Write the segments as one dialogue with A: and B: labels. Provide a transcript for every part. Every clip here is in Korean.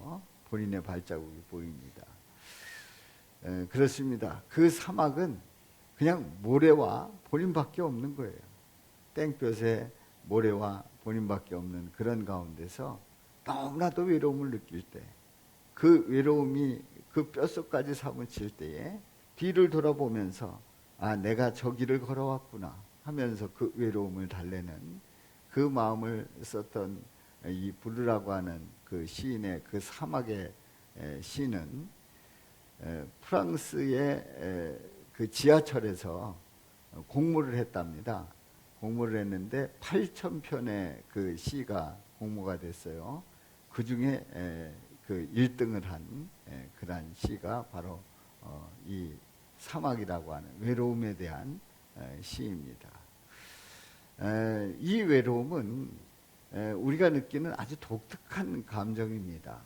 A: 가면서 본인의 발자국이 보입니다. 그렇습니다. 그 사막은 그냥 모래와 본인밖에 없는 거예요. 땡볕에 모래와 본인밖에 없는 그런 가운데서 너무나도 외로움을 느낄 때, 그 외로움이 그 뼛속까지 사무칠 때에 뒤를 돌아보면서 아, 내가 저 길을 걸어왔구나 하면서 그 외로움을 달래는 그 마음을 썼던 이 부르라고 하는 그 시인의 그 사막의 시는 프랑스의 그 지하철에서 공모를 했답니다. 공모를 했는데 8,000편의 그 시가 공모가 됐어요. 그 중에 그 1등을 한 그러한 시가 바로 이 사막이라고 하는 외로움에 대한 시입니다. 이 외로움은 우리가 느끼는 아주 독특한 감정입니다.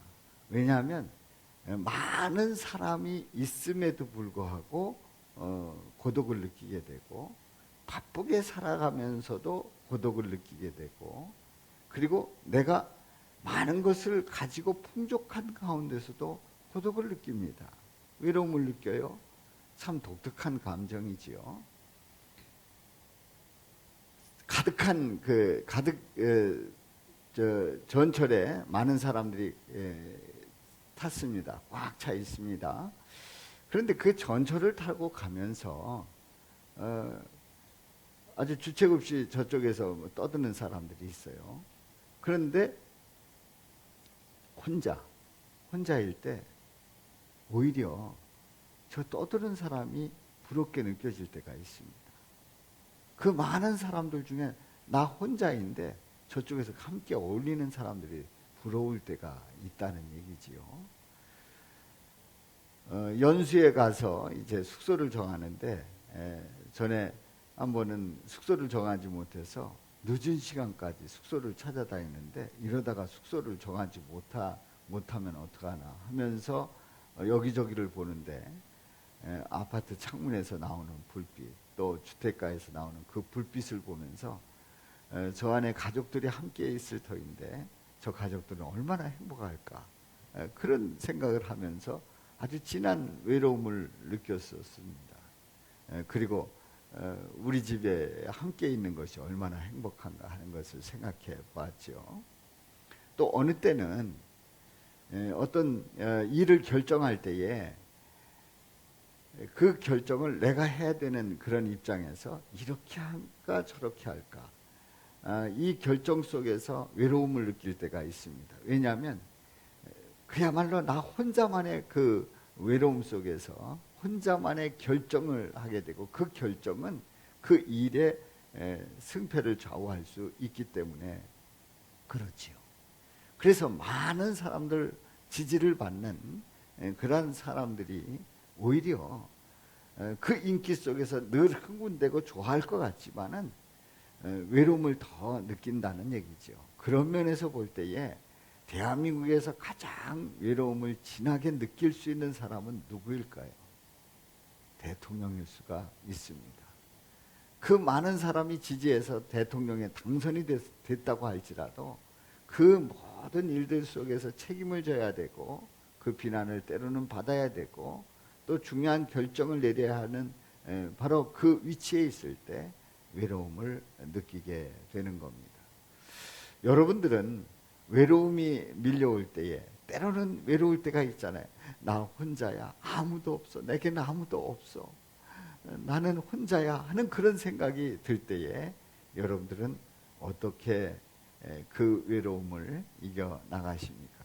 A: 왜냐하면 많은 사람이 있음에도 불구하고 고독을 느끼게 되고, 바쁘게 살아가면서도 고독을 느끼게 되고, 그리고 내가 많은 것을 가지고 풍족한 가운데서도 고독을 느낍니다. 외로움을 느껴요. 참 독특한 감정이지요. 가득한 전철에 많은 사람들이 탔습니다. 꽉 차 있습니다. 그런데 그 전철을 타고 가면서 아주 주책 없이 저쪽에서 떠드는 사람들이 있어요. 그런데 혼자일 때 오히려 저 떠드는 사람이 부럽게 느껴질 때가 있습니다. 그 많은 사람들 중에 나 혼자인데 저쪽에서 함께 어울리는 사람들이 부러울 때가 있다는 얘기지요. 연수에 가서 이제 숙소를 정하는데 전에 한 번은 숙소를 정하지 못해서 늦은 시간까지 숙소를 찾아다니는데, 이러다가 숙소를 정하지 못하면 어떡하나 하면서 여기저기를 보는데 아파트 창문에서 나오는 불빛, 또 주택가에서 나오는 그 불빛을 보면서 저 안에 가족들이 함께 있을 터인데 저 가족들은 얼마나 행복할까, 그런 생각을 하면서 아주 진한 외로움을 느꼈었습니다. 그리고 우리 집에 함께 있는 것이 얼마나 행복한가 하는 것을 생각해 봤죠. 또 어느 때는 어떤 일을 결정할 때에 그 결정을 내가 해야 되는 그런 입장에서 이렇게 할까 저렇게 할까, 이 결정 속에서 외로움을 느낄 때가 있습니다. 왜냐하면 그야말로 나 혼자만의 그 외로움 속에서 혼자만의 결정을 하게 되고, 그 결정은 그 일의 승패를 좌우할 수 있기 때문에 그렇지요. 그래서 많은 사람들 지지를 받는 그런 사람들이 오히려 그 인기 속에서 늘 흥분되고 좋아할 것 같지만은 외로움을 더 느낀다는 얘기죠. 그런 면에서 볼 때에 대한민국에서 가장 외로움을 진하게 느낄 수 있는 사람은 누구일까요? 대통령일 수가 있습니다. 그 많은 사람이 지지해서 대통령에 당선이 됐다고 할지라도 그 모든 일들 속에서 책임을 져야 되고, 그 비난을 때로는 받아야 되고, 또 중요한 결정을 내려야 하는 바로 그 위치에 있을 때 외로움을 느끼게 되는 겁니다. 여러분들은 외로움이 밀려올 때에 때로는 외로울 때가 있잖아요. 나 혼자야, 아무도 없어, 내게는 아무도 없어, 나는 혼자야 하는 그런 생각이 들 때에 여러분들은 어떻게 그 외로움을 이겨나가십니까?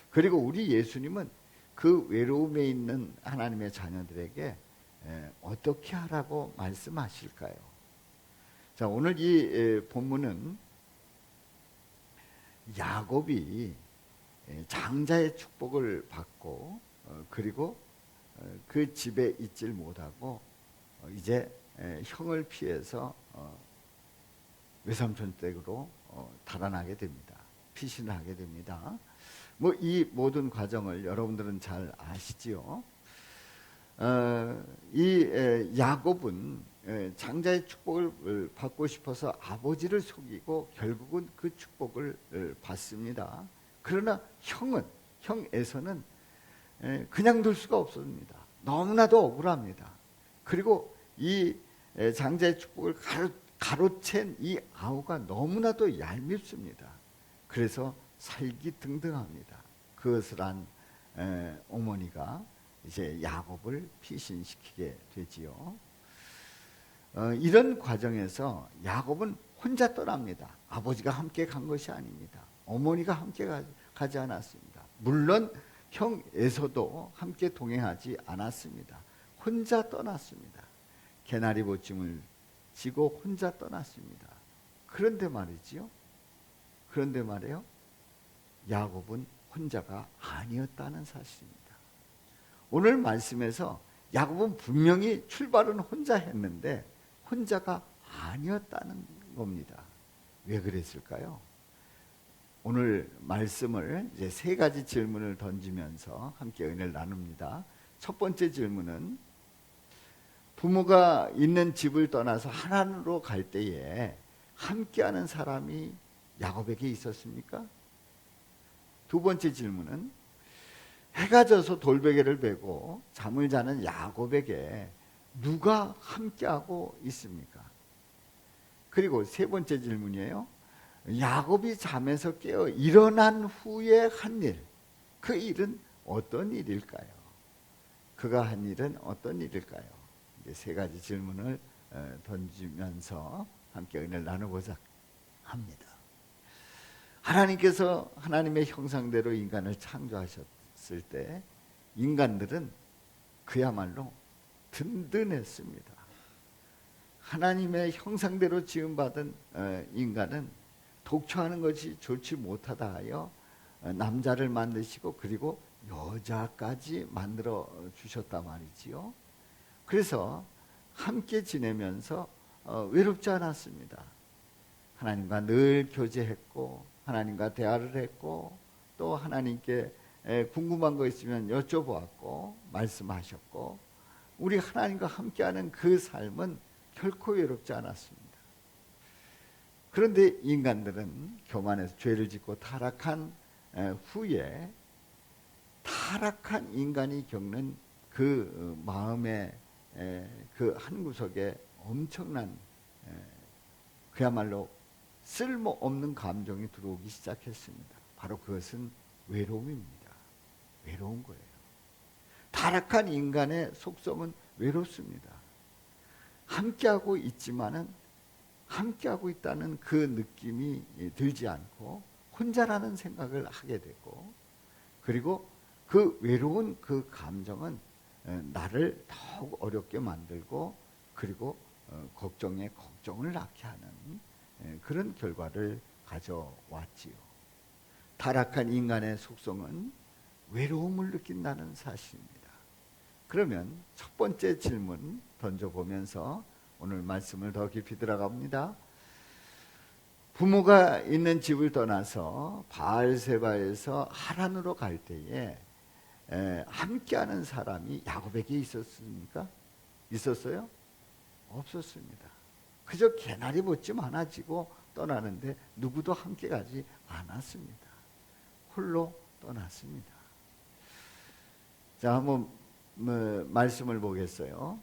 A: 그리고 우리 예수님은 그 외로움에 있는 하나님의 자녀들에게 어떻게 하라고 말씀하실까요? 자, 오늘 이 본문은 야곱이 장자의 축복을 받고 그리고 그 집에 있질 못하고 이제 형을 피해서 외삼촌 댁으로 달아나게 됩니다. 피신을 하게 됩니다. 뭐 이 모든 과정을 여러분들은 잘 아시지요. 이 야곱은 장자의 축복을 받고 싶어서 아버지를 속이고 결국은 그 축복을 받습니다. 그러나 형은 형 에서는 그냥 둘 수가 없습니다. 너무나도 억울합니다. 그리고 이 장자의 축복을 가로챈 이 아우가 너무나도 얄밉습니다. 그래서 살기 등등합니다. 그것을 한 어머니가 이제 야곱을 피신시키게 되지요. 이런 과정에서 야곱은 혼자 떠납니다. 아버지가 함께 간 것이 아닙니다. 어머니가 함께 가지 않았습니다. 물론 형 에서도 함께 동행하지 않았습니다. 혼자 떠났습니다. 개나리 보침을 지고 혼자 떠났습니다. 그런데 말이지요. 그런데 말이에요. 야곱은 혼자가 아니었다는 사실입니다. 오늘 말씀에서 야곱은 분명히 출발은 혼자 했는데 혼자가 아니었다는 겁니다. 왜 그랬을까요? 오늘 말씀을 이제 세 가지 질문을 던지면서 함께 은혜를 나눕니다. 첫 번째 질문은 부모가 있는 집을 떠나서 하란으로 갈 때에 함께하는 사람이 야곱에게 있었습니까? 두 번째 질문은 해가 져서 돌베개를 베고 잠을 자는 야곱에게 누가 함께하고 있습니까? 그리고 세 번째 질문이에요. 야곱이 잠에서 깨어 일어난 후에 한 일, 그 일은 어떤 일일까요? 그가 한 일은 어떤 일일까요? 이제 세 가지 질문을 던지면서 함께 은혜를 나누고자 합니다. 하나님께서 하나님의 형상대로 인간을 창조하셨을 때 인간들은 그야말로 든든했습니다. 하나님의 형상대로 지음받은 인간은 독초하는 것이 좋지 못하다 하여 남자를 만드시고 그리고 여자까지 만들어 주셨단 말이지요. 그래서 함께 지내면서 외롭지 않았습니다. 하나님과 늘 교제했고 하나님과 대화를 했고 또 하나님께 궁금한 거 있으면 여쭤보았고 말씀하셨고 우리 하나님과 함께하는 그 삶은 결코 외롭지 않았습니다. 그런데 인간들은 교만해서 죄를 짓고 타락한 후에 타락한 인간이 겪는 그 마음의 그 한구석에 엄청난 그야말로 쓸모없는 감정이 들어오기 시작했습니다. 바로 그것은 외로움입니다. 외로운 거예요. 타락한 인간의 속성은 외롭습니다. 함께하고 있지만은 함께하고 있다는 그 느낌이 들지 않고 혼자라는 생각을 하게 되고 그리고 그 외로운 그 감정은 나를 더욱 어렵게 만들고 그리고 걱정에 걱정을 낳게 하는 그런 결과를 가져왔지요. 타락한 인간의 속성은 외로움을 느낀다는 사실입니다. 그러면 첫 번째 질문 던져보면서 오늘 말씀을 더 깊이 들어갑니다. 부모가 있는 집을 떠나서 바알세바에서 하란으로 갈 때에 함께하는 사람이 야곱에게 있었습니까? 있었어요? 없었습니다. 그저 개나리 보침 하나 지고 떠나는데 누구도 함께 가지 않았습니다. 홀로 떠났습니다. 자, 한번 말씀을 보겠어요.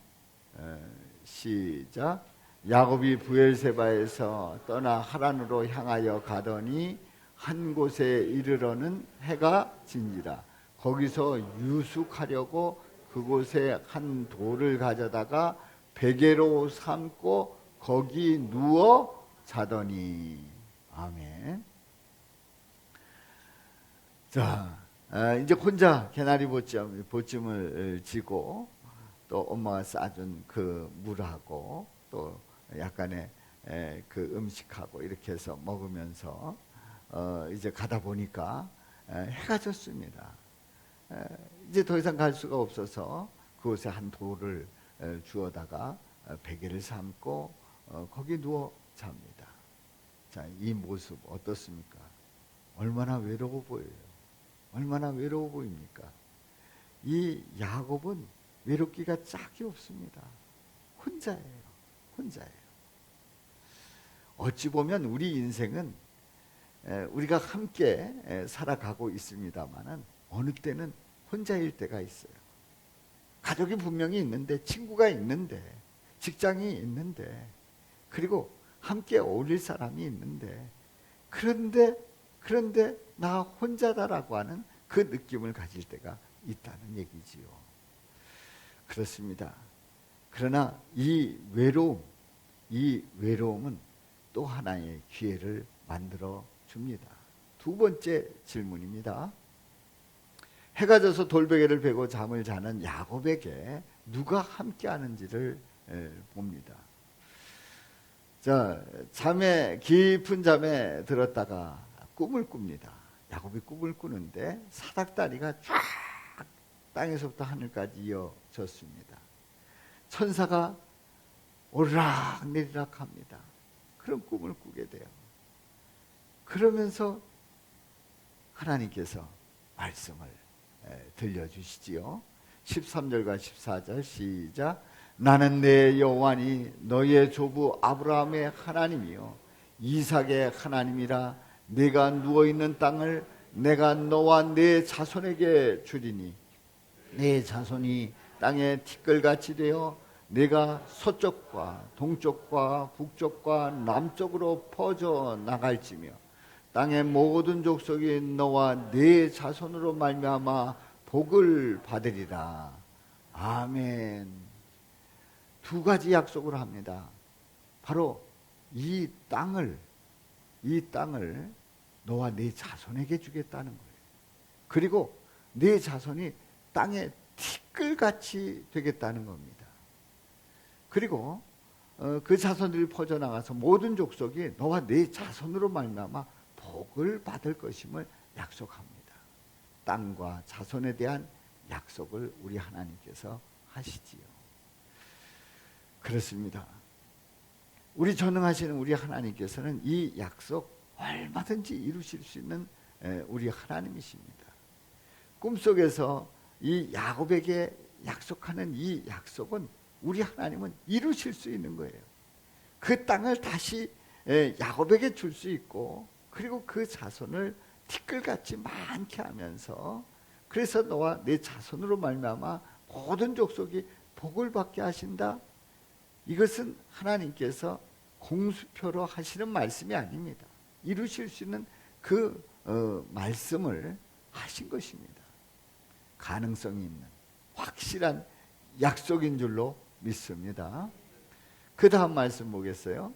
A: 시작. 야곱이 브엘세바에서 떠나 하란으로 향하여 가더니 한 곳에 이르러는 해가 진지라. 거기서 유숙하려고 그곳에 한 돌을 가져다가 베개로 삼고 거기 누워 자더니. 아멘. 자, 이제 혼자 개나리 보침을 지고 또 엄마가 싸준 그 물하고 또 약간의 그 음식하고 이렇게 해서 먹으면서 이제 가다 보니까 해가 졌습니다. 이제 더 이상 갈 수가 없어서 그곳에 한 돌을 주워다가 베개를 삼고 거기 누워 잡니다. 자, 이 모습 어떻습니까? 얼마나 외로워 보여요. 얼마나 외로워 보입니까? 이 야곱은 외롭기가 짝이 없습니다. 혼자예요. 혼자예요. 어찌 보면 우리 인생은 우리가 함께 살아가고 있습니다만은 어느 때는 혼자일 때가 있어요. 가족이 분명히 있는데, 친구가 있는데, 직장이 있는데, 그리고 함께 어울릴 사람이 있는데, 그런데 나 혼자다라고 하는 그 느낌을 가질 때가 있다는 얘기지요. 그렇습니다. 그러나 이 외로움은 또 하나의 기회를 만들어 줍니다. 두 번째 질문입니다. 해가 져서 돌베개를 베고 잠을 자는 야곱에게 누가 함께하는지를 봅니다. 자, 깊은 잠에 들었다가 꿈을 꿉니다. 야곱이 꿈을 꾸는데 사닥다리가 쫙 땅에서부터 하늘까지 이어졌습니다. 천사가 오르락내리락 합니다. 그런 꿈을 꾸게 돼요. 그러면서 하나님께서 말씀을 들려주시지요. 13절과 14절 시작. 나는 내 여호와니 너의 조부 아브라함의 하나님이요 이삭의 하나님이라. 네가 누워있는 땅을 내가 너와 네 자손에게 주리니 네 자손이 땅에 티끌같이 되어 네가 서쪽과 동쪽과 북쪽과 남쪽으로 퍼져 나갈지며 땅의 모든 족속이 너와 네 자손으로 말미암아 복을 받으리라. 아멘. 두 가지 약속을 합니다. 바로 이 땅을 너와 네 자손에게 주겠다는 거예요. 그리고 네 자손이 땅에 티끌같이 되겠다는 겁니다. 그리고 그 자손들이 퍼져나가서 모든 족속이 너와 네 자손으로 말미암아 복을 받을 것임을 약속합니다. 땅과 자손에 대한 약속을 우리 하나님께서 하시지요. 그렇습니다. 우리 전능하시는 우리 하나님께서는 이 약속 얼마든지 이루실 수 있는 우리 하나님이십니다. 꿈속에서 이 야곱에게 약속하는 이 약속은 우리 하나님은 이루실 수 있는 거예요. 그 땅을 다시 야곱에게 줄 수 있고, 그리고 그 자손을 티끌같이 많게 하면서, 그래서 너와 내 자손으로 말미암아 모든 족속이 복을 받게 하신다. 이것은 하나님께서 공수표로 하시는 말씀이 아닙니다. 이루실 수 있는 그 말씀을 하신 것입니다. 가능성이 있는 확실한 약속인 줄로 믿습니다. 그 다음 말씀 보겠어요.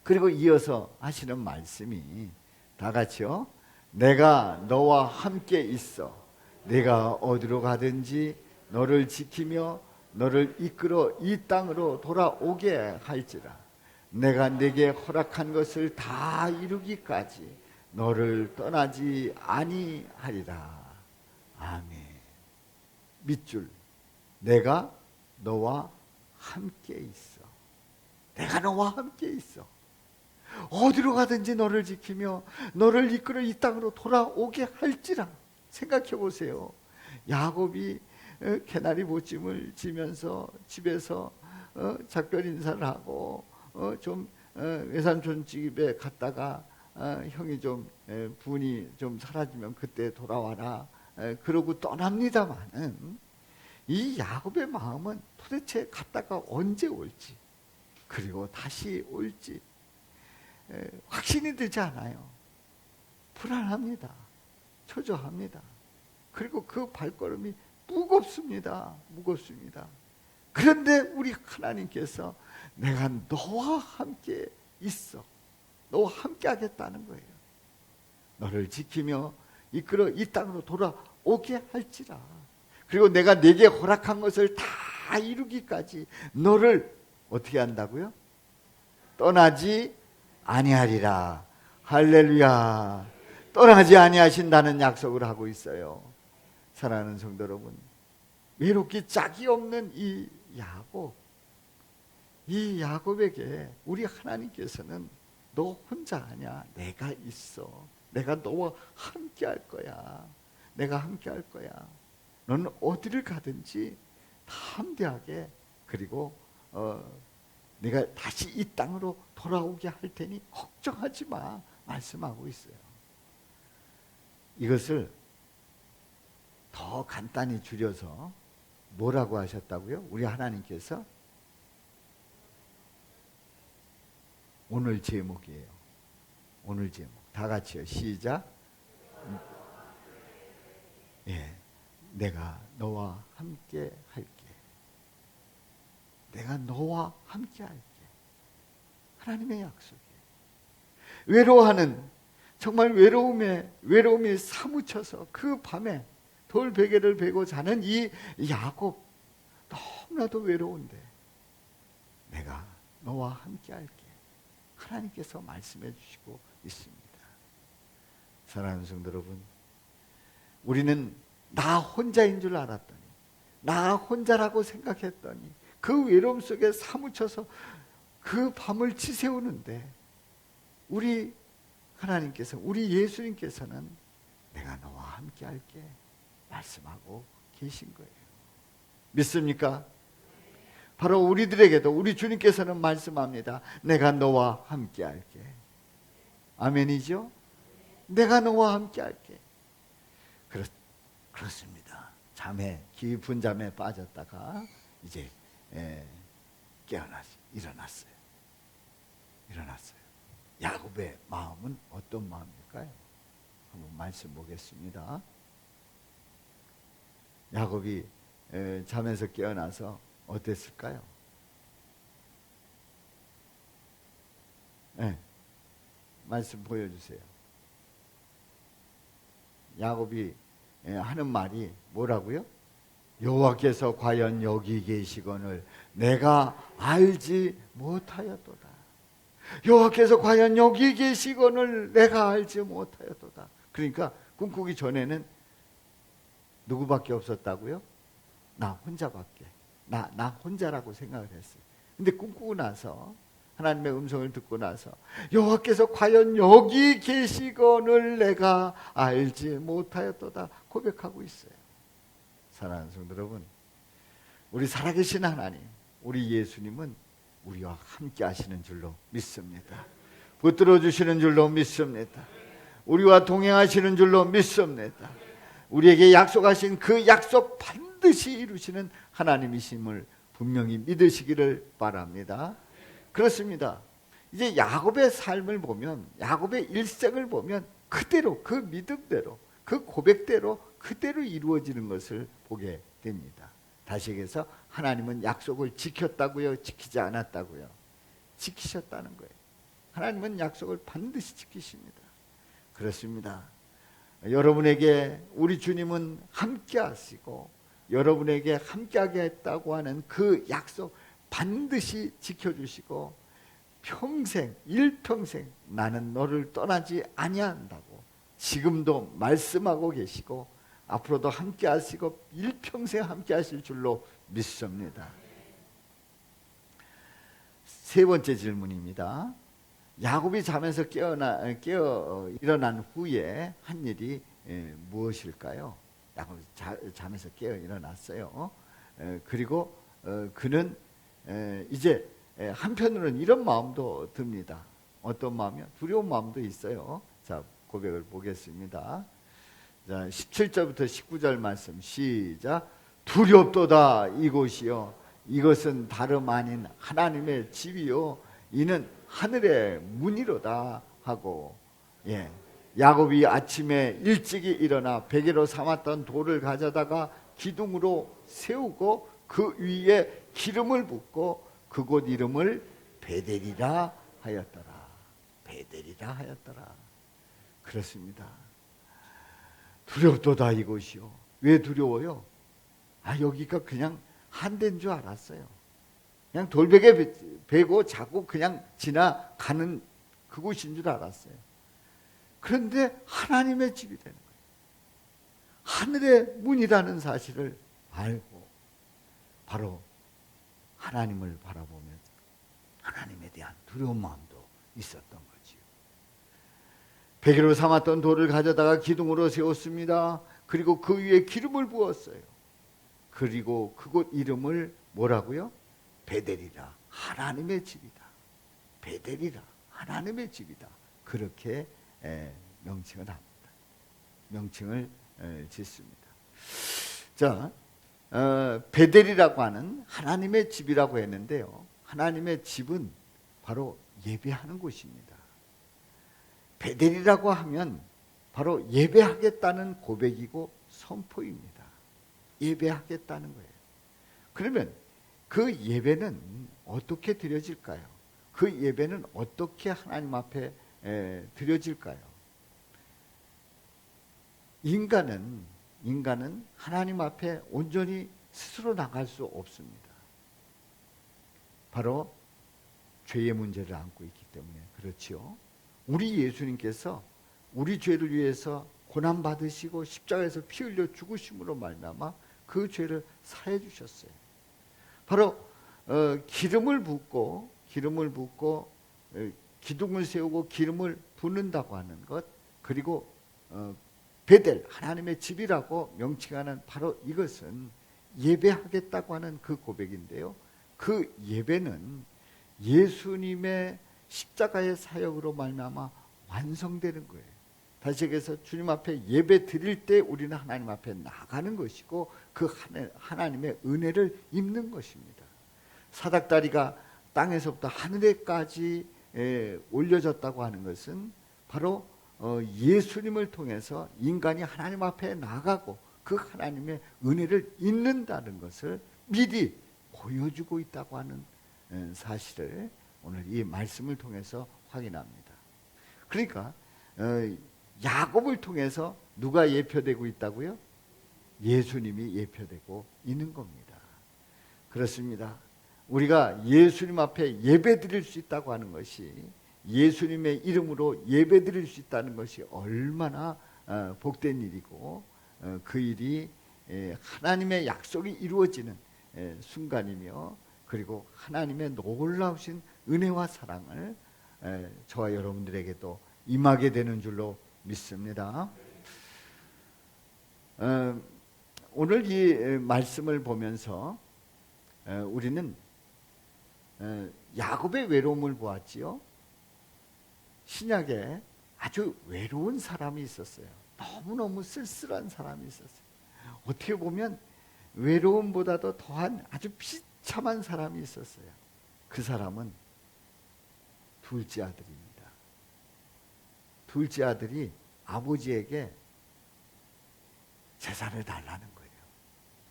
A: 그리고 이어서 하시는 말씀이 다 같이요. 내가 너와 함께 있어 내가 어디로 가든지 너를 지키며 너를 이끌어 이 땅으로 돌아오게 할지라. 내가 네게 허락한 것을 다 이루기까지 너를 떠나지 아니하리라. 아멘. 밑줄. 내가 너와 함께 있어. 내가 너와 함께 있어. 어디로 가든지 너를 지키며 너를 이끌어 이 땅으로 돌아오게 할지라. 생각해 보세요. 야곱이 개나리 보찜을 지면서 집에서 작별 인사를 하고 좀 외삼촌 집에 갔다가 형이 좀 분이 좀 사라지면 그때 돌아와라. 그러고 떠납니다마는 이 야곱의 마음은 도대체 갔다가 언제 올지, 그리고 다시 올지 확신이 되지 않아요. 불안합니다. 초조합니다. 그리고 그 발걸음이 무겁습니다. 그런데 우리 하나님께서 내가 너와 함께 있어. 너와 함께 하겠다는 거예요. 너를 지키며 이끌어 이 땅으로 돌아오게 할지라. 그리고 내가 네게 허락한 것을 다 이루기까지 너를 어떻게 한다고요? 떠나지 아니하리라. 할렐루야. 떠나지 아니하신다는 약속을 하고 있어요. 사랑하는 성도 여러분, 외롭기 짝이 없는 이 야곱에게 우리 하나님께서는 너 혼자 아니야. 내가 있어. 내가 너와 함께 할 거야. 내가 함께 할 거야. 너는 어디를 가든지 담대하게, 그리고 내가 다시 이 땅으로 돌아오게 할 테니 걱정하지 마 말씀하고 있어요. 이것을 더 간단히 줄여서 뭐라고 하셨다고요? 우리 하나님께서 오늘 제목이에요. 오늘 제목. 다 같이요. 시작. 예, 내가 너와 함께 할게. 내가 너와 함께 할게. 하나님의 약속이에요. 외로워하는, 정말 외로움에 사무쳐서 그 밤에 돌베개를 베고 자는 이 야곱, 너무나도 외로운데 내가 너와 함께 할게. 하나님께서 말씀해 주시고 있습니다. 사랑하는 성도 여러분, 우리는 나 혼자인 줄 알았더니, 나 혼자라고 생각했더니 그 외로움 속에 사무쳐서 그 밤을 지새우는데 우리 하나님께서, 우리 예수님께서는 내가 너와 함께 할게 말씀하고 계신 거예요. 믿습니까? 바로 우리들에게도 우리 주님께서는 말씀합니다. 내가 너와 함께 할게. 아멘이죠? 내가 너와 함께 할게. 그렇습니다. 깊은 잠에 빠졌다가 이제 일어났어요. 야곱의 마음은 어떤 마음일까요? 한번 말씀 보겠습니다. 야곱이 잠에서 깨어나서 어땠을까요? 말씀 보여주세요. 야곱이 하는 말이 뭐라고요? 여호와께서 과연 여기 계시거늘 내가 알지 못하였도다. 여호와께서 과연 여기 계시거늘 내가 알지 못하였도다. 그러니까 꿈꾸기 전에는 누구밖에 없었다고요? 나 혼자밖에. 나 혼자라고 생각을 했어요. 근데 꿈꾸고 나서, 하나님의 음성을 듣고 나서 여호와께서 과연 여기 계시거늘 내가 알지 못하였도다 고백하고 있어요. 사랑하는 성도 여러분, 우리 살아계신 하나님, 우리 예수님은 우리와 함께 하시는 줄로 믿습니다. 붙들어 주시는 줄로 믿습니다. 우리와 동행하시는 줄로 믿습니다. 우리에게 약속하신 그 약속 반드시 이루시는 하나님이심을 분명히 믿으시기를 바랍니다. 그렇습니다. 이제 야곱의 삶을 보면, 야곱의 일생을 보면 그대로, 그 믿음대로, 그 고백대로 그대로 이루어지는 것을 보게 됩니다. 다시 얘기해서 하나님은 약속을 지켰다고요? 지키지 않았다고요? 지키셨다는 거예요. 하나님은 약속을 반드시 지키십니다. 그렇습니다. 여러분에게 우리 주님은 함께 하시고 여러분에게 함께하게 했다고 하는 그 약속 반드시 지켜주시고 평생, 일평생 나는 너를 떠나지 아니한다고 지금도 말씀하고 계시고 앞으로도 함께 하시고 일평생 함께 하실 줄로 믿습니다. 세 번째 질문입니다. 야곱이 잠에서 일어난 후에 한 일이 무엇일까요? 야곱이 잠에서 깨어 일어났어요. 그리고 그는 이제 한편으로는 이런 마음도 듭니다. 어떤 마음이요? 두려운 마음도 있어요. 자, 고백을 보겠습니다. 자, 17절부터 19절 말씀 시작. 두렵도다 이곳이요, 이것은 다름 아닌 하나님의 집이요, 이는 하늘의 문이로다 하고, 야곱이 아침에 일찍이 일어나 베개로 삼았던 돌을 가져다가 기둥으로 세우고 그 위에 기름을 붓고 그곳 이름을 베델이라 하였더라. 베델이라 하였더라. 그렇습니다. 두렵도다 이곳이요. 왜 두려워요? 여기가 그냥 한 데인 줄 알았어요. 그냥 돌베개 베고 자고 그냥 지나가는 그곳인 줄 알았어요. 그런데 하나님의 집이 되는 거예요. 하늘의 문이라는 사실을 알고 바로 하나님을 바라보면서 하나님에 대한 두려운 마음도 있었던 거지요. 베개로 삼았던 돌을 가져다가 기둥으로 세웠습니다. 그리고 그 위에 기름을 부었어요. 그리고 그곳 이름을 뭐라고요? 베델이라, 하나님의 집이다. 베델이라, 하나님의 집이다. 그렇게 명칭을 합니다. 명칭을 짓습니다. 자, 베델이라고 하는 하나님의 집이라고 했는데요. 하나님의 집은 바로 예배하는 곳입니다. 베델이라고 하면 바로 예배하겠다는 고백이고 선포입니다. 예배하겠다는 거예요. 그러면 그 예배는 어떻게 드려질까요? 그 예배는 어떻게 하나님 앞에 드려질까요? 인간은 하나님 앞에 온전히 스스로 나갈 수 없습니다. 바로 죄의 문제를 안고 있기 때문에 그렇지요. 우리 예수님께서 우리 죄를 위해서 고난 받으시고 십자가에서 피 흘려 죽으심으로 말미암아 그 죄를 사해 주셨어요. 바로 기름을 붓고 기둥을 세우고 기름을 붓는다고 하는 것, 그리고 베델 하나님의 집이라고 명칭하는 바로 이것은 예배하겠다고 하는 그 고백인데요. 그 예배는 예수님의 십자가의 사역으로 말미암아 완성되는 거예요. 다시 얘기해서 주님 앞에 예배 드릴 때 우리는 하나님 앞에 나가는 것이고 그 하나님의 은혜를 입는 것입니다. 사닥다리가 땅에서부터 하늘에까지 올려졌다고 하는 것은 바로 예수님을 통해서 인간이 하나님 앞에 나가고 그 하나님의 은혜를 입는다는 것을 미리 보여주고 있다고 하는 사실을 오늘 이 말씀을 통해서 확인합니다. 그러니까 야곱을 통해서 누가 예표되고 있다고요? 예수님이 예표되고 있는 겁니다. 그렇습니다. 우리가 예수님 앞에 예배드릴 수 있다고 하는 것이, 예수님의 이름으로 예배드릴 수 있다는 것이 얼마나 복된 일이고 그 일이 하나님의 약속이 이루어지는 순간이며, 그리고 하나님의 놀라우신 은혜와 사랑을 저와 여러분들에게도 임하게 되는 줄로 믿습니다. 오늘 이 말씀을 보면서 우리는 야곱의 외로움을 보았지요. 신약에 아주 외로운 사람이 있었어요. 너무너무 쓸쓸한 사람이 있었어요. 어떻게 보면 외로움보다도 더한 아주 비참한 사람이 있었어요. 그 사람은 둘째 아들입니다. 둘째 아들이 아버지에게 재산을 달라는 거예요.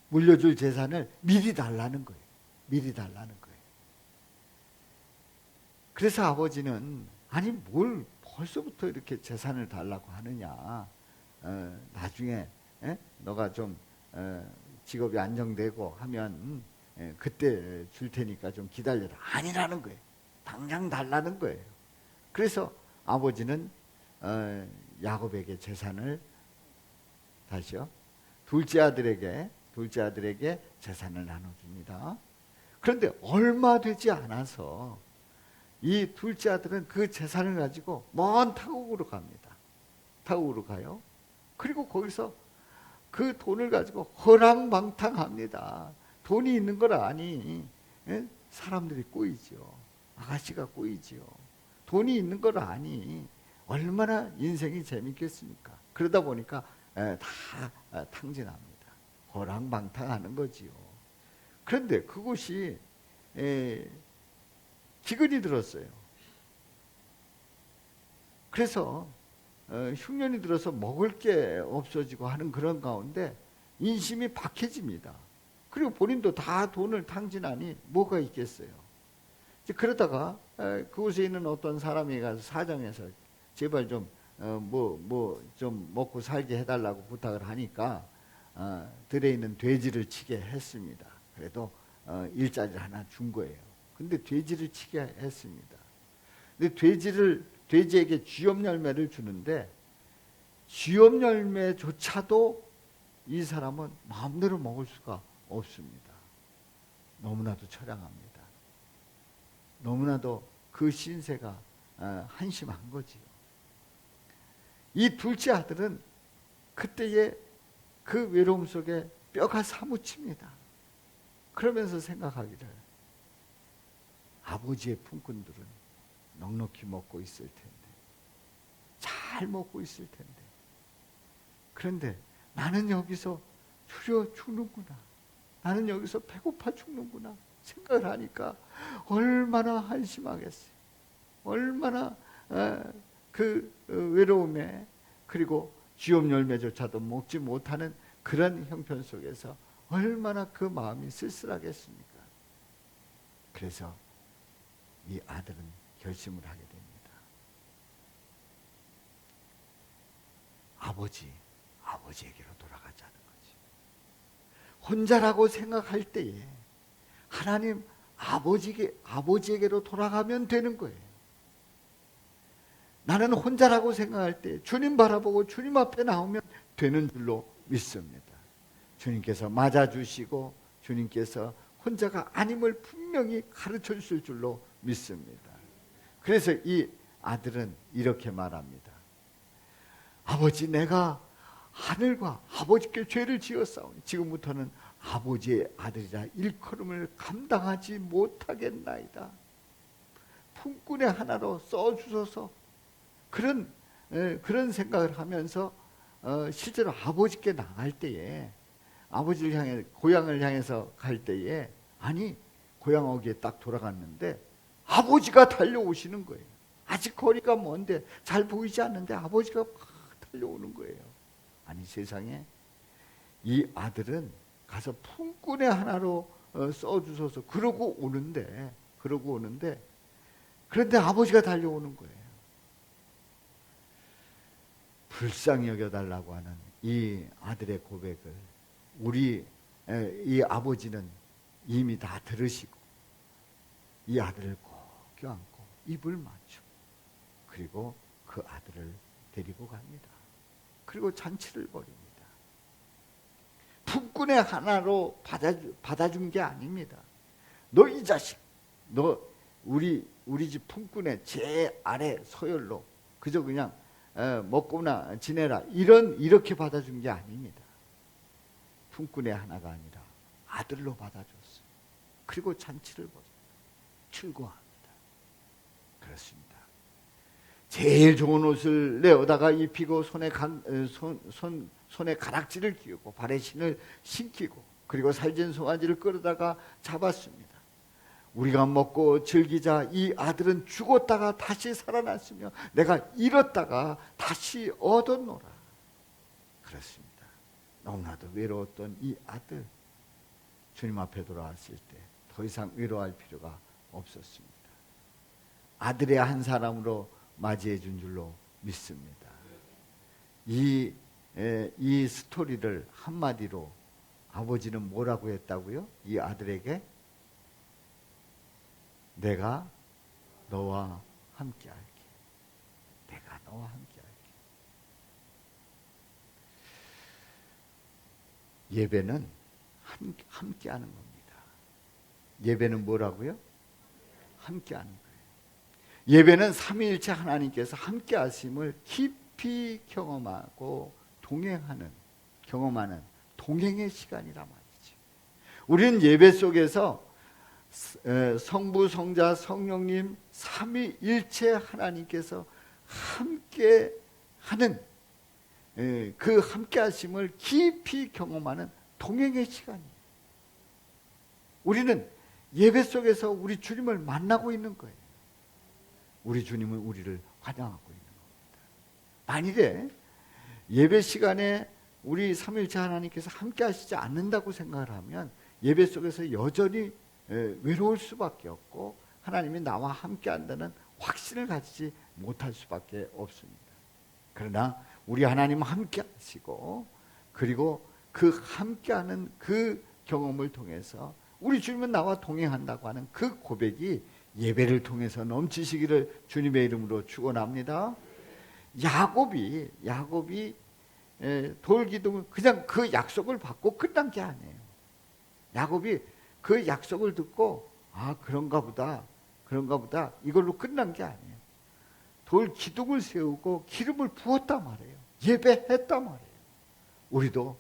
A: 물려줄 재산을 미리 달라는 거예요. 미리 달라는 거예요. 그래서 아버지는 아니 뭘 벌써부터 이렇게 재산을 달라고 하느냐. 나중에 너가 좀 직업이 안정되고 하면 그때 줄 테니까 좀 기다려라. 아니라는 거예요. 당장 달라는 거예요. 그래서 아버지는 야곱에게 재산을 다시요. 둘째 아들에게 재산을 나눠줍니다. 그런데 얼마 되지 않아서 이 둘째 아들은 그 재산을 가지고 먼 타국으로 갑니다. 타국으로 가요. 그리고 거기서 그 돈을 가지고 허랑방탕합니다. 돈이 있는 걸 아니 사람들이 꼬이죠. 아가씨가 꼬이죠. 돈이 있는 걸 아니 얼마나 인생이 재밌겠습니까? 그러다 보니까 다 탕진합니다. 허랑방탕하는 거지요. 그런데 그것이 기근이 들었어요. 그래서 흉년이 들어서 먹을 게 없어지고 하는 그런 가운데 인심이 박해집니다. 그리고 본인도 다 돈을 탕진하니 뭐가 있겠어요. 그러다가 그곳에 있는 어떤 사람이 가서 사정해서 제발 좀 좀 먹고 살게 해달라고 부탁을 하니까 들에 있는 돼지를 치게 했습니다. 그래도 일자리를 하나 준 거예요. 근데 돼지를 치게 했습니다. 근데 돼지에게 쥐염 열매를 주는데 쥐염 열매조차도 이 사람은 마음대로 먹을 수가 없습니다. 너무나도 처량합니다. 너무나도 그 신세가 한심한 거지요. 이 둘째 아들은 그때의 그 외로움 속에 뼈가 사무칩니다. 그러면서 생각하기를 아버지의 품꾼들은 넉넉히 먹고 있을 텐데, 잘 먹고 있을 텐데, 그런데 나는 여기서 주여 죽는구나. 나는 여기서 배고파 죽는구나 생각을 하니까 얼마나 한심하겠어요. 얼마나 그 외로움에, 그리고 쥐업 열매조차도 먹지 못하는 그런 형편 속에서 얼마나 그 마음이 쓸쓸하겠습니까? 그래서 이 아들은 결심을 하게 됩니다. 아버지에게로 돌아가자는 거지. 혼자라고 생각할 때에 하나님 아버지에게로 돌아가면 되는 거예요. 나는 혼자라고 생각할 때 주님 바라보고 주님 앞에 나오면 되는 줄로 믿습니다. 주님께서 맞아주시고 주님께서 혼자가 아님을 분명히 가르쳐 주실 줄로 믿습니다. 그래서 이 아들은 이렇게 말합니다. 아버지, 내가 하늘과 아버지께 죄를 지었사오니 지금부터는 아버지의 아들이라 일컬음을 감당하지 못하겠나이다. 품꾼의 하나로 써주소서. 그런 생각을 하면서 실제로 아버지께 나갈 때에, 아버지를 향해 고향을 향해서 갈 때에, 아니 고향 오기에 딱 돌아갔는데 아버지가 달려오시는 거예요. 아직 거리가 먼데 잘 보이지 않는데 아버지가 막 달려오는 거예요. 아니 세상에, 이 아들은 가서 품꾼의 하나로 써주소서 그러고 오는데 그런데 아버지가 달려오는 거예요. 불쌍히 여겨달라고 하는 이 아들의 고백을 이 아버지는 이미 다 들으시고 이 아들을 꼭 껴안고 입을 맞추고 그리고 그 아들을 데리고 갑니다. 그리고 잔치를 벌입니다. 품꾼의 하나로 받아준 게 아닙니다. 너 이 자식, 너 우리 집 품꾼의 제 아래 서열로 그저 그냥 먹고나 지내라, 이렇게 받아준 게 아닙니다. 품꾼의 하나가 아니라 아들로 받아줬어요. 그리고 잔치를 벌여요. 출고합니다. 그렇습니다. 제일 좋은 옷을 내어다가 입히고 손에 가락지를 끼우고 발에 신을 신기고 그리고 살찐 송아지를 끌어다가 잡았습니다. 우리가 먹고 즐기자. 이 아들은 죽었다가 다시 살아났으며 내가 잃었다가 다시 얻었노라. 그렇습니다. 너무나도 외로웠던 이 아들, 주님 앞에 돌아왔을 때 더 이상 외로워할 필요가 없었습니다. 아들의 한 사람으로 맞이해 준 줄로 믿습니다. 이 스토리를 한마디로 아버지는 뭐라고 했다고요? 이 아들에게 내가 너와 함께 할게. 내가 너와 함께 할게. 예배는 함께 하는 겁니다. 예배는 뭐라고요? 함께 하는 거예요. 예배는 삼위일체 하나님께서 함께 하심을 깊이 경험하는 동행의 시간이라 말이지. 우리는 예배 속에서 성부, 성자, 성령님 삼위일체 하나님께서 함께 하는 그 함께 하심을 깊이 경험하는 동행의 시간이에요. 우리는 예배 속에서 우리 주님을 만나고 있는 거예요. 우리 주님은 우리를 환영하고 있는 겁니다. 만일에 예배 시간에 우리 삼위일체 하나님께서 함께 하시지 않는다고 생각을 하면 예배 속에서 여전히 외로울 수밖에 없고 하나님이 나와 함께 한다는 확신을 가지지 못할 수밖에 없습니다. 그러나 우리 하나님은 함께 하시고 그리고 그 함께하는 그 경험을 통해서 우리 주님은 나와 동행한다고 하는 그 고백이 예배를 통해서 넘치시기를 주님의 이름으로 축원합니다. 야곱이 돌기둥을 그냥 그 약속을 받고 끝난 게 아니에요. 야곱이 그 약속을 듣고 그런가 보다 이걸로 끝난 게 아니에요. 돌 기둥을 세우고 기름을 부었단 말이에요. 예배했단 말이에요. 우리도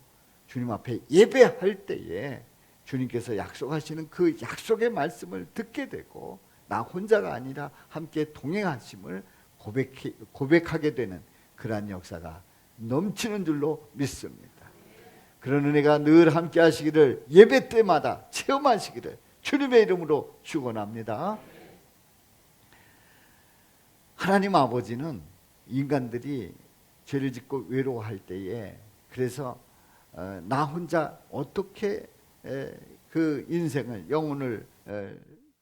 A: 주님 앞에 예배할 때에 주님께서 약속하시는 그 약속의 말씀을 듣게 되고 나 혼자가 아니라 함께 동행하심을 고백하게 되는 그러한 역사가 넘치는 줄로 믿습니다. 그런 은혜가 늘 함께 하시기를, 예배 때마다 체험하시기를 주님의 이름으로 축원합니다. 하나님 아버지는 인간들이 죄를 짓고 외로워할 때에, 그래서 나 혼자 어떻게 그 인생을, 영혼을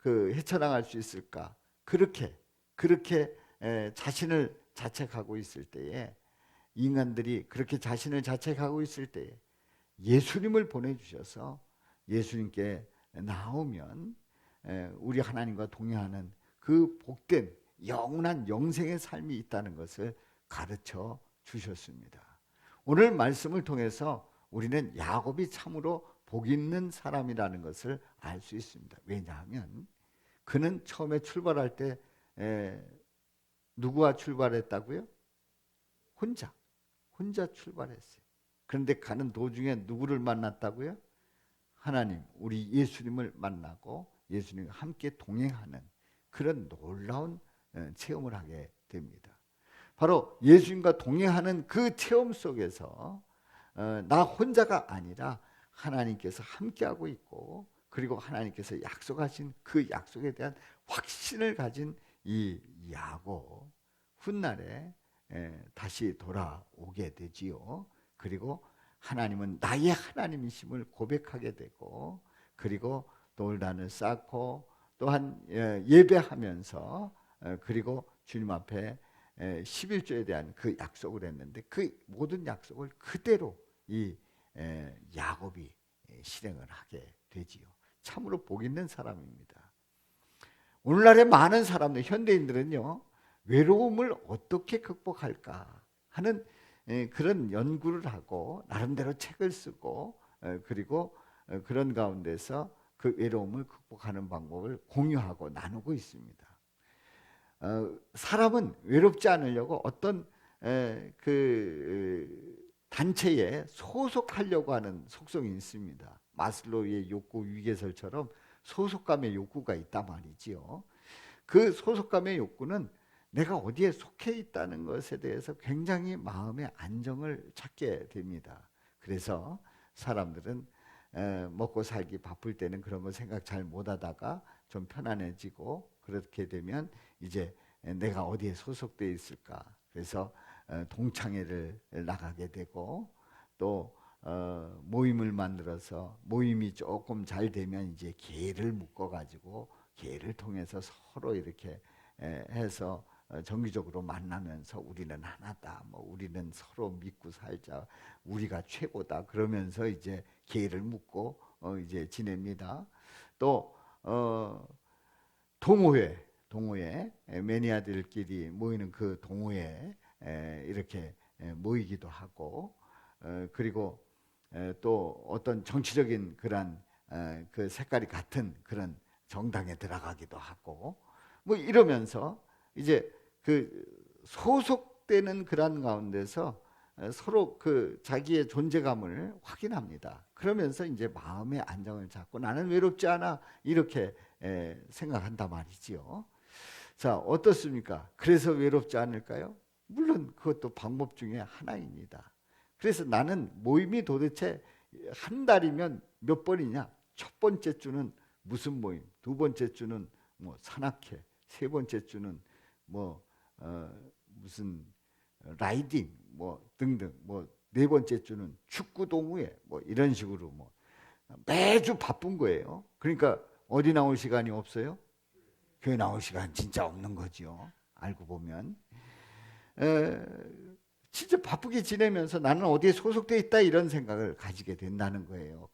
A: 헤쳐나갈 수 있을까, 그렇게 자신을 자책하고 있을 때에, 인간들이 그렇게 자신을 자책하고 있을 때에 예수님을 보내주셔서 예수님께 나오면 우리 하나님과 동행하는 그 복된 영원한 영생의 삶이 있다는 것을 가르쳐 주셨습니다. 오늘 말씀을 통해서 우리는 야곱이 참으로 복 있는 사람이라는 것을 알 수 있습니다. 왜냐하면 그는 처음에 출발할 때 누구와 출발했다고요? 혼자 출발했어요. 그런데 가는 도중에 누구를 만났다고요? 하나님, 우리 예수님을 만나고 예수님과 함께 동행하는 그런 놀라운 체험을 하게 됩니다. 바로 예수님과 동행하는 그 체험 속에서 나 혼자가 아니라 하나님께서 함께하고 있고, 그리고 하나님께서 약속하신 그 약속에 대한 확신을 가진 이 야곱, 훗날에 다시 돌아오게 되지요. 그리고 하나님은 나의 하나님이심을 고백하게 되고, 그리고 돌단을 쌓고 또한 예배하면서, 그리고 주님 앞에 11조에 대한 그 약속을 했는데, 그 모든 약속을 그대로 이 야곱이 실행을 하게 되지요. 참으로 복 있는 사람입니다. 오늘날의 많은 사람들, 현대인들은요, 외로움을 어떻게 극복할까 하는 그런 연구를 하고 나름대로 책을 쓰고, 그리고 그런 가운데서 그 외로움을 극복하는 방법을 공유하고 나누고 있습니다. 사람은 외롭지 않으려고 어떤 그 단체에 소속하려고 하는 속성이 있습니다. 마슬로우의 욕구 위계설처럼 소속감의 욕구가 있단 말이지요. 그 소속감의 욕구는 내가 어디에 속해 있다는 것에 대해서 굉장히 마음의 안정을 찾게 됩니다. 그래서 사람들은 먹고 살기 바쁠 때는 그런 거 생각 잘 못하다가 좀 편안해지고, 그렇게 되면 이제 내가 어디에 소속되어 있을까, 그래서 동창회를 나가게 되고, 또 모임을 만들어서 모임이 조금 잘 되면 이제 계를 묶어가지고 계를 통해서 서로 이렇게 해서 정기적으로 만나면서 우리는 하나다, 뭐 우리는 서로 믿고 살자, 우리가 최고다, 그러면서 이제 계를 묶고 이제 지냅니다. 또 동호회 매니아들끼리 모이는 그 동호회 이렇게 모이기도 하고, 그리고 또 어떤 정치적인 그런 그 색깔이 같은 그런 정당에 들어가기도 하고, 뭐 이러면서 이제 그 소속되는 그런 가운데서 서로 그 자기의 존재감을 확인합니다. 그러면서 이제 마음의 안정을 찾고 나는 외롭지 않아, 이렇게 생각한단 말이지요. 자, 어떻습니까? 그래서 외롭지 않을까요? 물론 그것도 방법 중에 하나입니다. 그래서 나는 모임이 도대체 한 달이면 몇 번이냐? 첫 번째 주는 무슨 모임, 두 번째 주는 뭐 산악회, 세 번째 주는 뭐 무슨 라이딩 뭐 등등, 뭐 네 번째 주는 축구 동호회, 뭐 이런 식으로 뭐 매주 바쁜 거예요. 그러니까 어디 나올 시간이 없어요? 교회 나올 시간 진짜 없는 거죠. 알고 보면 진짜 바쁘게 지내면서 나는 어디에 소속돼 있다, 이런 생각을 가지게 된다는 거예요.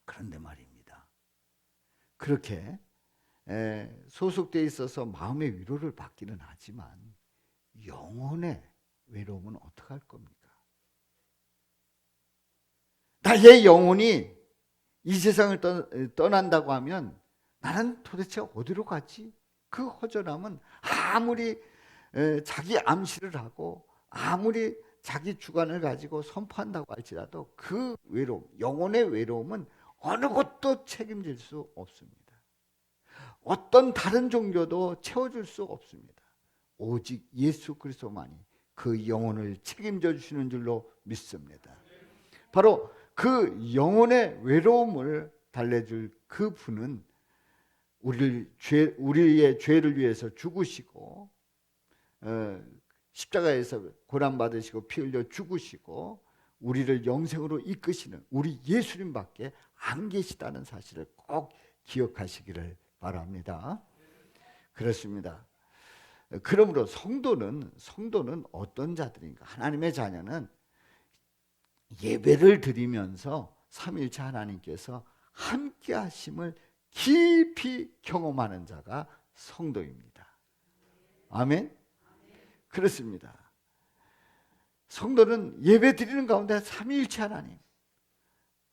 A: 그런데 말입니다, 그렇게 소속돼 있어서 마음의 위로를 받기는 하지만 영혼의 외로움은 어떡할 겁니까? 나의 영혼이 이 세상을 떠난다고 하면 나는 도대체 어디로 가지? 그 허전함은 아무리 자기 암시를 하고 아무리 자기 주관을 가지고 선포한다고 할지라도 그 외로움, 영혼의 외로움은 어느 것도 책임질 수 없습니다. 어떤 다른 종교도 채워줄 수 없습니다. 오직 예수 그리스도만이 그 영혼을 책임져 주시는 줄로 믿습니다. 바로 그 영혼의 외로움을 달래줄 그 분은 우리의 죄를 위해서 죽으시고 십자가에서 고난 받으시고 피 흘려 죽으시고 우리를 영생으로 이끄시는 우리 예수님밖에 안 계시다는 사실을 꼭 기억하시기를 바랍니다. 그렇습니다. 그러므로 성도는 어떤 자들인가? 하나님의 자녀는 예배를 드리면서 삼위일체 하나님께서 함께 하심을 깊이 경험하는 자가 성도입니다. 아멘? 그렇습니다. 성도는 예배 드리는 가운데 삼위일체 하나님,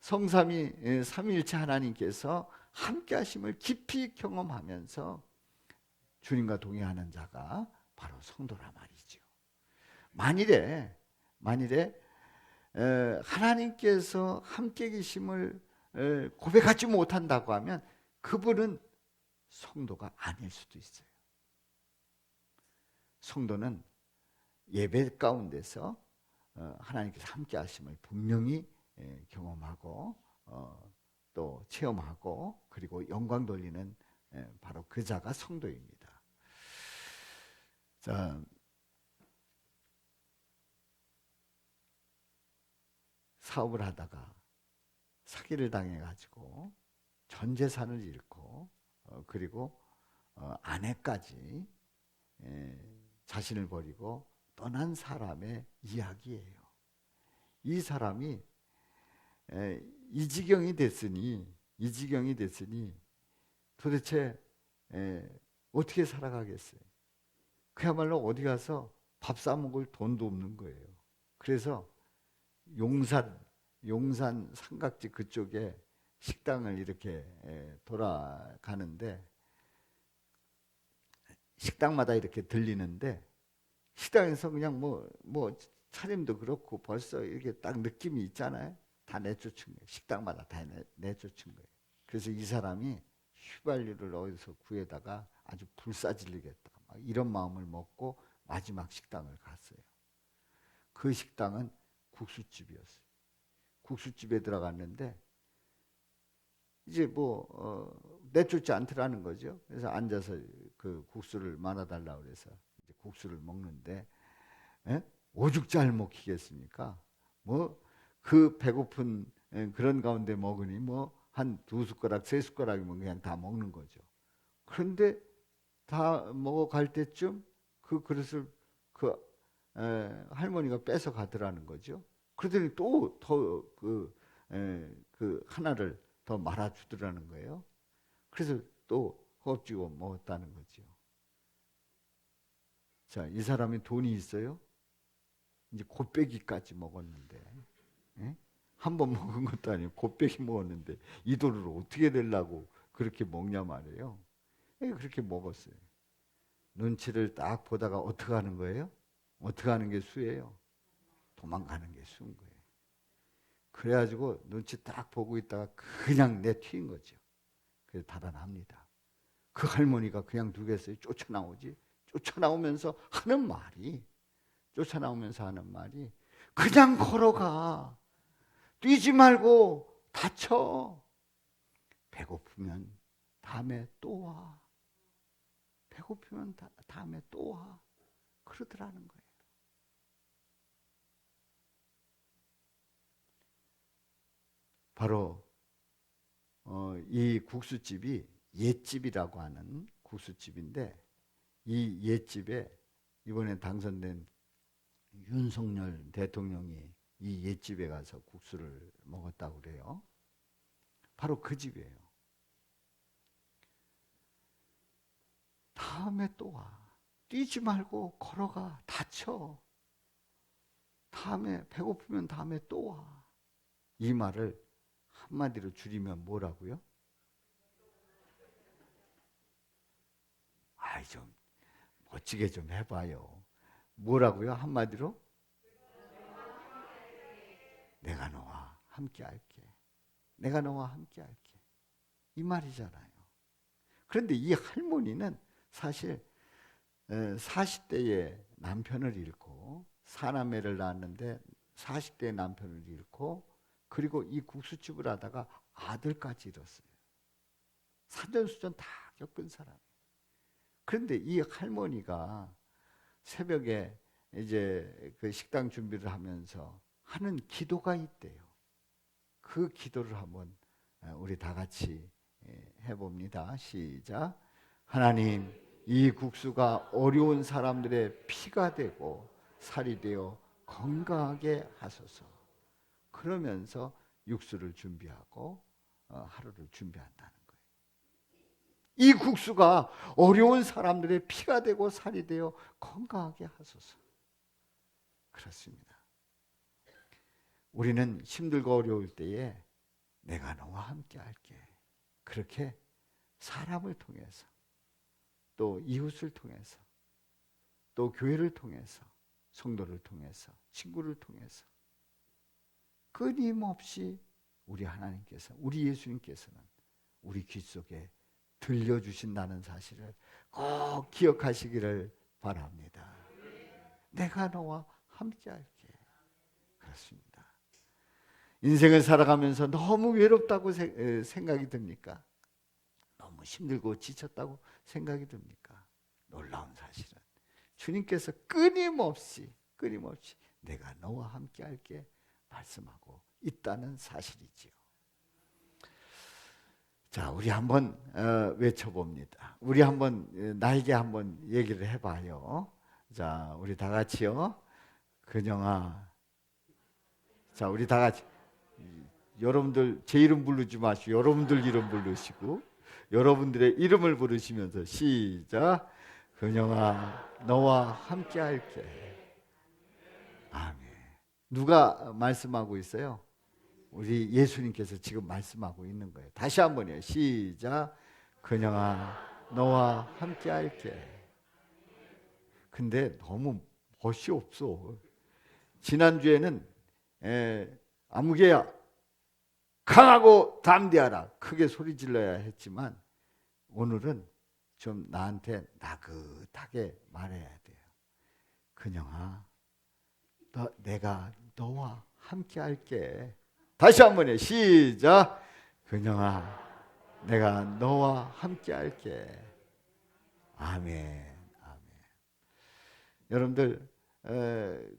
A: 성삼위 삼위일체 하나님께서 함께 하심을 깊이 경험하면서 주님과 동행하는 자가 바로 성도라 말이죠. 만일에 하나님께서 함께 계심을 고백하지 못한다고 하면 그분은 성도가 아닐 수도 있어요. 성도는 예배 가운데서 하나님께서 함께 하심을 분명히 경험하고 또 체험하고 그리고 영광 돌리는 바로 그 자가 성도입니다. 자, 사업을 하다가 사기를 당해가지고 전 재산을 잃고 그리고 아내까지 자신을 버리고 떠난 사람의 이야기예요. 이 사람이 이 지경이 됐으니 도대체 어떻게 살아가겠어요? 그야말로 어디 가서 밥 사 먹을 돈도 없는 거예요. 그래서 용산 삼각지 그쪽에 식당을 이렇게 돌아가는데 식당마다 이렇게 들리는데 식당에서 그냥 뭐 차림도 그렇고 벌써 이렇게 딱 느낌이 있잖아요. 다 내쫓은 거예요. 식당마다 다 내쫓은 거예요. 그래서 이 사람이 휘발유를 어디서 구해다가 아주 불사질리겠다 이런 마음을 먹고 마지막 식당을 갔어요. 그 식당은 국수집이었어요. 국수집에 들어갔는데 이제 내쫓지 않더라는 거죠. 그래서 앉아서 그 국수를 말아달라고 그래서 이제 국수를 먹는데 오죽 잘 먹히겠습니까? 그 배고픈 그런 가운데 먹으니 한 2숟가락 3숟가락이면 그냥 다 먹는 거죠. 그런데 다 먹어갈 때쯤 그 그릇을 할머니가 뺏어 가더라는 거죠. 그러더니 또 더 그 하나를 더 말아주더라는 거예요. 그래서 또 허겁지겁 먹었다는 거죠. 자, 이 사람이 돈이 있어요? 이제 곱빼기까지 먹었는데 한 번 먹은 것도 아니고 곱빼기 먹었는데 이 돈을 어떻게 내려고 그렇게 먹냐 말이에요. 그렇게 먹었어요. 눈치를 딱 보다가 어떻게 하는 거예요? 어떻게 하는 게 수예요? 도망가는 게 수인 거예요. 그래가지고 눈치 딱 보고 있다가 그냥 내튀인 거죠. 그래서 달아납니다. 그 할머니가 그냥 두겠어요? 쫓아나오면서 하는 말이 그냥 걸어가. 뛰지 말고 다쳐. 배고프면 다음에 또 와. 배고프면 다음에 또 와. 그러더라는 거예요. 바로 이 국수집이 옛집이라고 하는 국수집인데 이 옛집에 이번에 당선된 윤석열 대통령이 이 옛집에 가서 국수를 먹었다고 그래요. 바로 그 집이에요. 다음에 또 와. 뛰지 말고 걸어가. 다쳐. 다음에 배고프면 다음에 또 와. 이 말을 한마디로 줄이면 뭐라고요? 좀 멋지게 좀 해봐요. 뭐라고요? 한마디로? 내가 너와 함께 할게. 내가 너와 함께 할게. 이 말이잖아요. 그런데 이 할머니는 사실 40대에 남편을 잃고 사남매를 낳았는데 40대에 남편을 잃고 그리고 이 국수집을 하다가 아들까지 잃었어요. 산전수전 다 겪은 사람. 그런데 이 할머니가 새벽에 이제 그 식당 준비를 하면서 하는 기도가 있대요. 그 기도를 한번 우리 다 같이 해봅니다. 시작. 하나님, 이 국수가 어려운 사람들의 피가 되고 살이 되어 건강하게 하소서. 그러면서 육수를 준비하고 하루를 준비한다는 거예요. 이 국수가 어려운 사람들의 피가 되고 살이 되어 건강하게 하소서. 그렇습니다. 우리는 힘들고 어려울 때에 내가 너와 함께 할게. 그렇게 사람을 통해서, 또 이웃을 통해서, 또 교회를 통해서, 성도를 통해서, 친구를 통해서 끊임없이 우리 하나님께서, 우리 예수님께서는 우리 귀 속에 들려주신다는 사실을 꼭 기억하시기를 바랍니다. 내가 너와 함께 할게. 그렇습니다. 인생을 살아가면서 너무 외롭다고 생각이 듭니까? 너무 힘들고 지쳤다고 생각이 듭니까? 놀라운 사실은 주님께서 끊임없이 내가 너와 함께 할게 말씀하고 있다는 사실이지요. 자, 우리 한번 외쳐봅니다. 우리 한번 나에게 한번 얘기를 해봐요. 자, 우리 다 같이요. 근영아. 자, 우리 다 같이. 여러분들 제 이름 부르지 마시고 여러분들 이름 부르시고 여러분들의 이름을 부르시면서 시작. 근영아, 너와 함께 할게. 아멘. 누가 말씀하고 있어요? 우리 예수님께서 지금 말씀하고 있는 거예요. 다시 한번요. 시작. 근영아, 너와 함께 할게. 근데 너무 멋이 없어. 지난주에는 아무개야 강하고 담대하라 크게 소리 질러야 했지만 오늘은 좀 나한테 나긋하게 말해야 돼요. 근영아, 내가 너와 함께 할게. 다시 한번요. 시작. 근영아, 내가 너와 함께 할게. 아멘. 아멘. 여러분들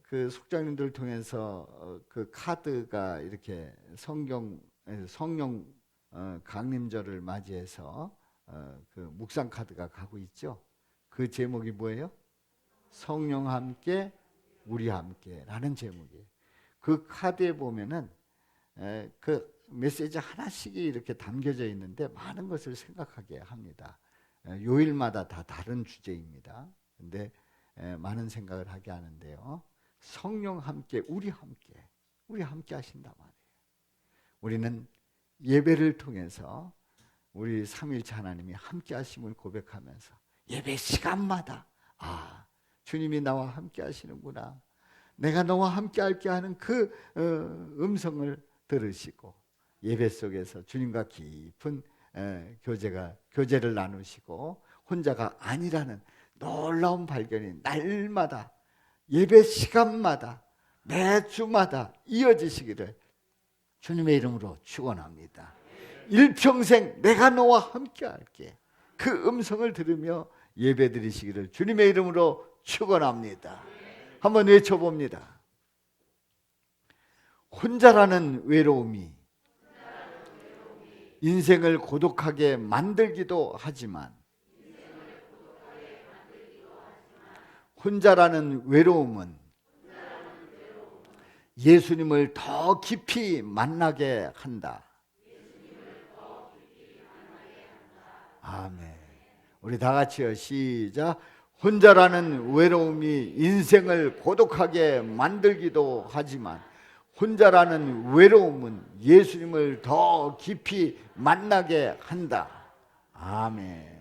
A: 그 속장님들 통해서 그 카드가 이렇게 성령 강림절을 맞이해서 그 묵상 카드가 가고 있죠. 그 제목이 뭐예요? 성령 함께 우리 함께라는 제목이에요. 그 카드에 보면은 그 메시지 하나씩이 이렇게 담겨져 있는데 많은 것을 생각하게 합니다. 요일마다 다 다른 주제입니다. 근데 많은 생각을 하게 하는데요. 성령 함께 우리 함께 하신단 말이에요. 우리는 예배를 통해서 우리 삼위일체 하나님이 함께 하심을 고백하면서 예배 시간마다 주님이 나와 함께 하시는구나, 내가 너와 함께 할게 하는 그 음성을 들으시고 예배 속에서 주님과 깊은 교제를 나누시고 혼자가 아니라는 놀라운 발견이 날마다 예배 시간마다 매주마다 이어지시기를 주님의 이름으로 축원합니다. 일평생 내가 너와 함께 할게. 그 음성을 들으며 예배 드리시기를 주님의 이름으로 축원합니다. 한번 외쳐봅니다. 혼자라는 외로움이 인생을 고독하게 만들기도 하지만 혼자라는 외로움은 예수님을 더 깊이 만나게 한다. 아멘. 우리 다 같이요. 시작. 혼자라는 외로움이 인생을 고독하게 만들기도 하지만 혼자라는 외로움은 예수님을 더 깊이 만나게 한다. 아멘.